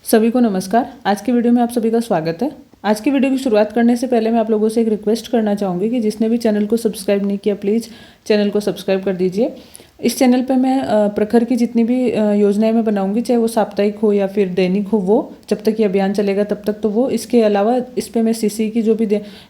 सभी को नमस्कार। आज की वीडियो में आप सभी का स्वागत है। आज की वीडियो की शुरुआत करने से पहले मैं आप लोगों से एक रिक्वेस्ट करना चाहूँगी कि जिसने भी चैनल को सब्सक्राइब नहीं किया प्लीज़ चैनल को सब्सक्राइब कर दीजिए। इस चैनल पे मैं प्रखर की जितनी भी योजनाएं मैं बनाऊंगी, चाहे वो साप्ताहिक हो या फिर दैनिक हो, वो जब तक ये अभियान चलेगा तब तक तो वो, इसके अलावा इस पे मैं सीसी की जो भी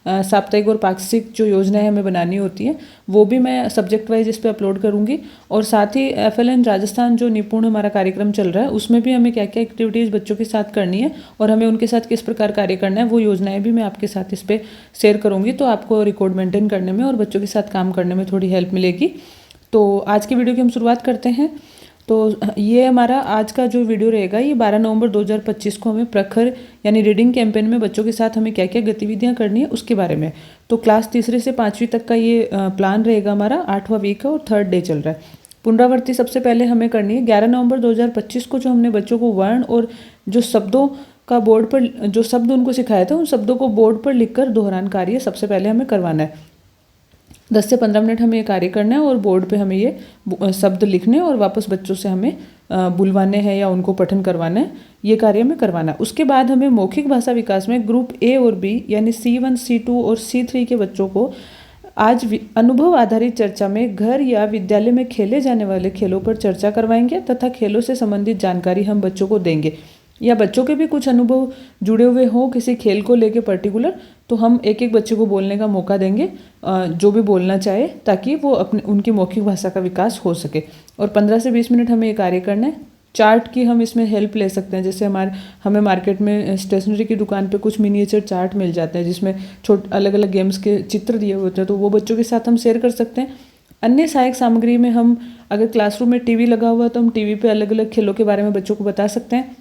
साप्ताहिक और पाक्षिक जो योजनाएं हमें बनानी होती हैं वो भी मैं सब्जेक्ट वाइज इस पर अपलोड करूँगी। और साथ ही FLN राजस्थान जो निपुण हमारा कार्यक्रम चल रहा है उसमें भी हमें क्या क्या एक्टिविटीज़ बच्चों के साथ करनी है और हमें उनके साथ किस प्रकार कार्य करना है, वो योजनाएं भी मैं आपके साथ इस पर शेयर करूँगी। तो आपको रिकॉर्ड मेंटेन करने में और बच्चों के साथ काम करने में थोड़ी हेल्प मिलेगी। तो आज की वीडियो की हम शुरुआत करते हैं। तो ये हमारा आज का जो वीडियो रहेगा ये 12 नवंबर 2025 को हमें प्रखर यानी रीडिंग कैंपेन में बच्चों के साथ हमें क्या क्या गतिविधियां करनी है उसके बारे में। तो क्लास 3 से 5वीं तक का ये प्लान रहेगा हमारा। 8वां वीक है और 3rd डे चल रहा है। पुनरावृत्ति सबसे पहले हमें करनी है 11 नवंबर 2025 को, जो हमने बच्चों को वर्ण और जो शब्दों का बोर्ड पर जो शब्द उनको सिखाया था उन शब्दों को बोर्ड पर लिखकर दोहरान कार्य सबसे पहले हमें करवाना है। 10 से 15 मिनट हमें ये कार्य करना है और बोर्ड पे हमें ये शब्द लिखने और वापस बच्चों से हमें बुलवाने हैं या उनको पठन करवाना है। ये कार्य हमें करवाना है। उसके बाद हमें मौखिक भाषा विकास में ग्रुप A और B यानी C1, C2 और C3 के बच्चों को आज अनुभव आधारित चर्चा में घर या विद्यालय में खेले जाने वाले खेलों पर चर्चा करवाएंगे तथा खेलों से संबंधित जानकारी हम बच्चों को देंगे, या बच्चों के भी कुछ अनुभव जुड़े हुए हों किसी खेल को लेके पर्टिकुलर, तो हम एक एक बच्चे को बोलने का मौका देंगे जो भी बोलना चाहे, ताकि वो अपने उनकी मौखिक भाषा का विकास हो सके। और 15 से 20 मिनट हमें ये कार्य करना है। चार्ट की हम इसमें हेल्प ले सकते हैं। जैसे हमें मार्केट में स्टेशनरी की दुकान पे कुछ मिनिएचर चार्ट मिल जाते हैं जिसमें अलग अलग गेम्स के चित्र दिए होते हैं, तो वो बच्चों के साथ हम शेयर कर सकते हैं। अन्य सहायक सामग्री में हम, अगर क्लासरूम में टीवी लगा हुआ है तो हम टीवी पे अलग अलग खेलों के बारे में बच्चों को बता सकते हैं।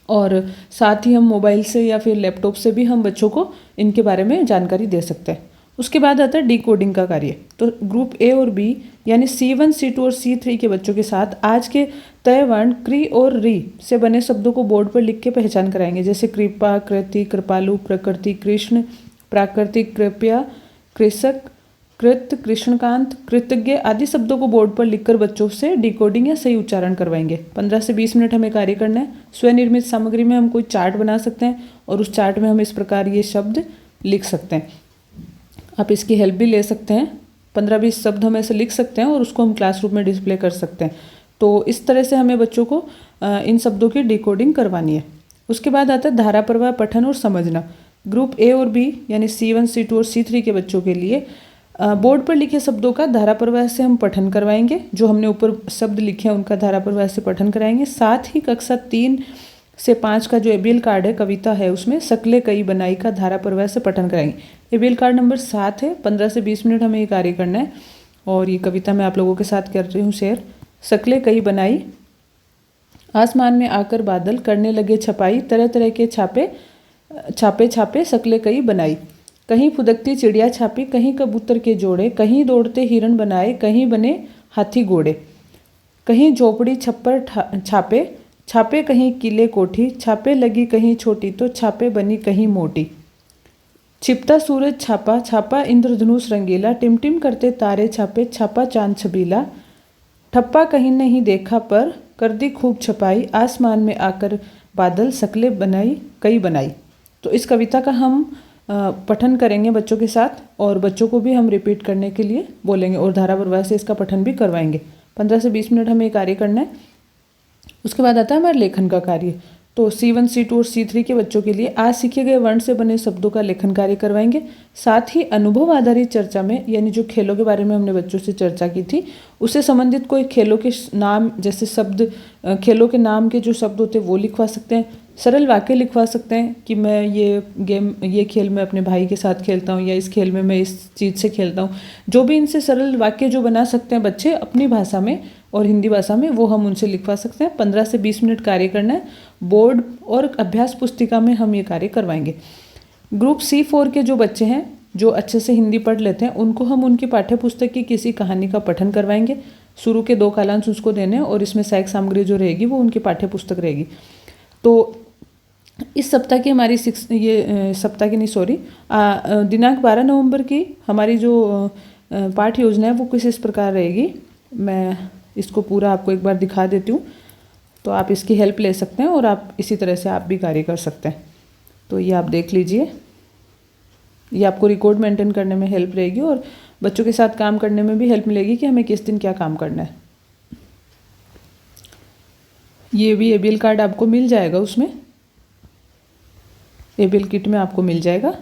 और साथ ही हम मोबाइल से या फिर लैपटॉप से भी हम बच्चों को इनके बारे में जानकारी दे सकते हैं। उसके बाद आता है डिकोडिंग का कार्य। तो ग्रुप A और B यानी C1, C2 और C3 के बच्चों के साथ आज के तय वर्ण क्री और री से बने शब्दों को बोर्ड पर लिख के पहचान कराएंगे। जैसे कृपा, कृति, कृपालु, प्रकृति, कृष्ण, प्राकृतिक, कृपया, कृषक, कृत, कृष्णकांत, कृतज्ञ आदि शब्दों को बोर्ड पर लिखकर बच्चों से डिकोडिंग या सही उच्चारण करवाएंगे। 15 से 20 मिनट हमें कार्य करना है। स्वनिर्मित सामग्री में हम कोई चार्ट बना सकते हैं और उस चार्ट में हम इस प्रकार ये शब्द लिख सकते हैं। आप इसकी हेल्प भी ले सकते हैं। 15-20 शब्द हम ऐसे लिख सकते हैं और उसको हम क्लासरूम में डिस्प्ले कर सकते हैं। तो इस तरह से हमें बच्चों को इन शब्दों की डिकोडिंग करवानी है। उसके बाद आता है धारा प्रवाह पठन और समझना। ग्रुप A और B यानी C1, C2 और C3 के बच्चों के लिए बोर्ड पर लिखे शब्दों का धारा प्रवाह से हम पठन करवाएंगे। जो हमने ऊपर शब्द लिखे हैं उनका धारा प्रवाह से पठन कराएंगे। साथ ही कक्षा 3 से 5 का जो ABL कार्ड है, कविता है, उसमें सकले कई बनाई का धारा प्रवाह से पठन कराएंगे। ABL कार्ड नंबर 7 है। 15 से 20 मिनट हमें ये कार्य करना है और ये कविता मैं आप लोगों के साथ कर रही हूँ शेयर। सकले कई बनाई, आसमान में आकर बादल करने लगे छपाई, तरह तरह के छापे छापे छापे सकले कई बनाई। कहीं फुदकती चिड़िया छापी, कहीं कबूतर के जोड़े, कहीं दौड़ते हिरण बनाए, कहीं बने हाथी घोड़े। कहीं झोपड़ी छप्पर छापे छापे, कहीं किले कोठी छापे लगी कहीं छोटी, तो छापे बनी कहीं मोटी। छिपता सूरज छापा छापा, इंद्रधनुष रंगीला, टिमटिम करते तारे छापे छापा चांद छबीला। ठप्पा कहीं नहीं देखा पर कर दी खूब छपाई, आसमान में आकर बादल सकले बनाई कई बनाई। तो इस कविता का हम पठन करेंगे बच्चों के साथ और बच्चों को भी हम रिपीट करने के लिए बोलेंगे और धारा प्रवाह से इसका पठन भी करवाएंगे। 15 से 20 मिनट हमें ये कार्य करना है। उसके बाद आता है हमारे लेखन का कार्य। तो C1, C2 और C3 के बच्चों के लिए आज सीखे गए वर्ण से बने शब्दों का लेखन कार्य करवाएंगे। साथ ही अनुभव आधारित चर्चा में, यानी जो खेलों के बारे में हमने बच्चों से चर्चा की थी उससे संबंधित कोई खेलों के नाम, जैसे शब्द, खेलों के नाम के जो शब्द होते हैं वो लिखवा सकते हैं। सरल वाक्य लिखवा सकते हैं कि मैं ये खेल मैं अपने भाई के साथ खेलता हूँ, या इस खेल में मैं इस चीज़ से खेलता हूँ। जो भी इनसे सरल वाक्य जो बना सकते हैं बच्चे अपनी भाषा में और हिंदी भाषा में, वो हम उनसे लिखवा सकते हैं। 15 से 20 मिनट कार्य करना है। बोर्ड और अभ्यास पुस्तिका में हम ये कार्य करवाएंगे। ग्रुप C4 के जो बच्चे हैं जो अच्छे से हिंदी पढ़ लेते हैं उनको हम उनकी पाठ्य पुस्तक की किसी कहानी का पठन करवाएंगे। शुरू के 2 कालांश उसको देने हैं और इसमें सहायक सामग्री जो रहेगी वो उनकी पाठ्य पुस्तक रहेगी। तो इस सप्ताह की हमारी दिनांक 12 नवंबर की हमारी जो पाठ योजना है वो कुछ इस प्रकार रहेगी। मैं इसको पूरा आपको एक बार दिखा देती हूँ। तो आप इसकी हेल्प ले सकते हैं और आप इसी तरह से आप भी कार्य कर सकते हैं। तो ये आप देख लीजिए, ये आपको रिकॉर्ड मेंटेन करने में हेल्प रहेगी और बच्चों के साथ काम करने में भी हेल्प मिलेगी कि हमें किस दिन क्या काम करना है। ये भी ABL कार्ड आपको मिल जाएगा, उसमें ABL किट में आपको मिल जाएगा।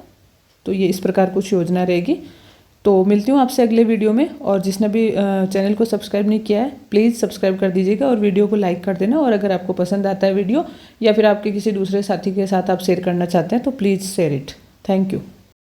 तो ये इस प्रकार कुछ योजना रहेगी। तो मिलती हूँ आपसे अगले वीडियो में, और जिसने भी चैनल को सब्सक्राइब नहीं किया है प्लीज़ सब्सक्राइब कर दीजिएगा और वीडियो को लाइक कर देना। और अगर आपको पसंद आता है वीडियो, या फिर आपके किसी दूसरे साथी के साथ आप शेयर करना चाहते हैं तो please share it. Thank you.